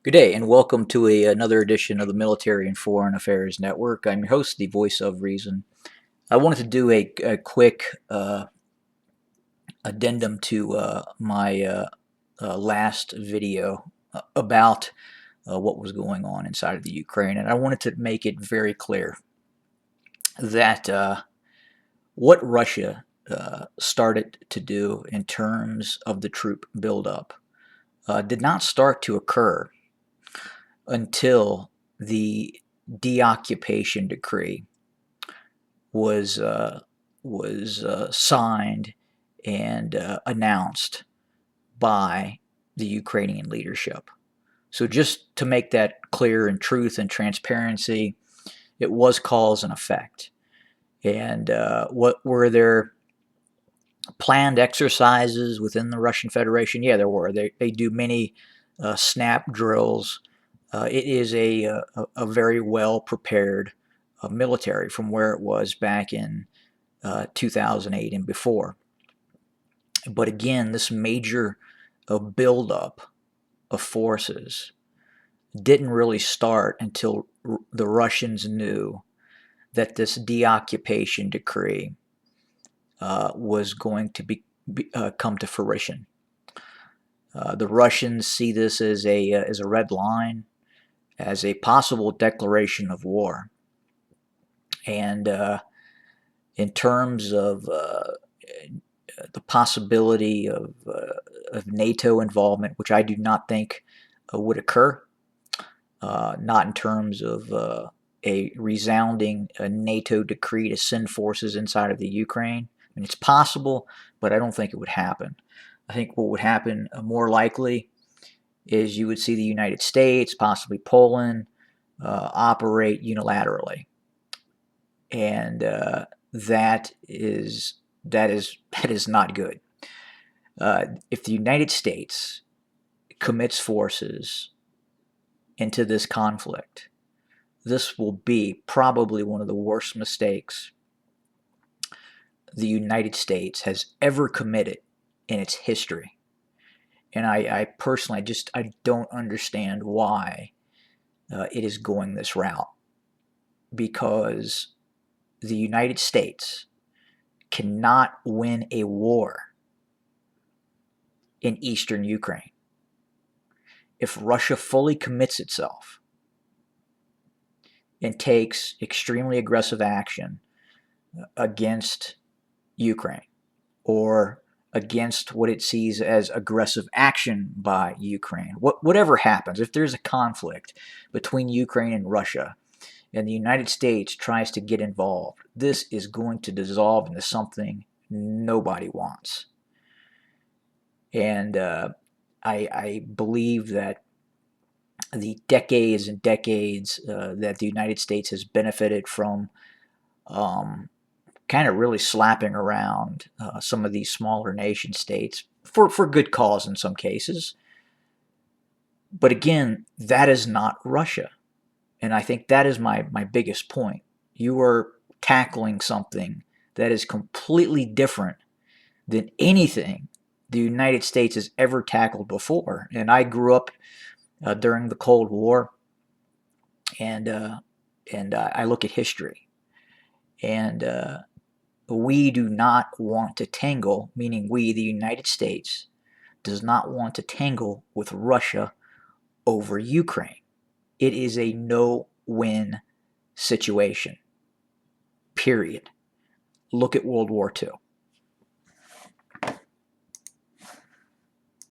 Good day, and welcome to another edition of the Military and Foreign Affairs Network. I'm your host, the voice of reason. I wanted to do a quick addendum to my last video about what was going on inside of the Ukraine, and I wanted to make it very clear that what Russia started to do in terms of the troop buildup did not start to occur until the deoccupation decree was signed and announced by the Ukrainian leadership. So just to make that clear in truth and transparency, it was cause and effect. And what were there planned exercises within the Russian Federation? Yeah, there were. They do many snap drills. It is a very well prepared military from where it was back in 2008 and before. But again, this major buildup of forces didn't really start until the Russians knew that this deoccupation decree was going to come to fruition. The Russians see this as a red line, as a possible declaration of war. And in terms of the possibility of NATO involvement, which I do not think would occur, not in terms of a resounding NATO decree to send forces inside of the Ukraine. I mean, it's possible, but I don't think it would happen. I think what would happen more likely is you would see the United States, possibly Poland, operate unilaterally, and that is not good. If the United States commits forces into this conflict, this will be probably one of the worst mistakes the United States has ever committed in its history. And I personally I don't understand why it is going this route, because the United States cannot win a war in eastern Ukraine. If Russia fully commits itself and takes extremely aggressive action against Ukraine, or against what it sees as aggressive action by Ukraine, whatever happens, if there's a conflict between Ukraine and Russia, and the United States tries to get involved, this is going to dissolve into something nobody wants. And I believe that the decades and decades that the United States has benefited from kind of really slapping around some of these smaller nation states for good cause in some cases. But again, that is not Russia. And I think that is my biggest point. You are tackling something that is completely different than anything the United States has ever tackled before. And I grew up during the Cold War, and I look at history, and we do not want to tangle, meaning we, the United States, does not want to tangle with Russia over Ukraine. It is a no-win situation, period. Look at World War II.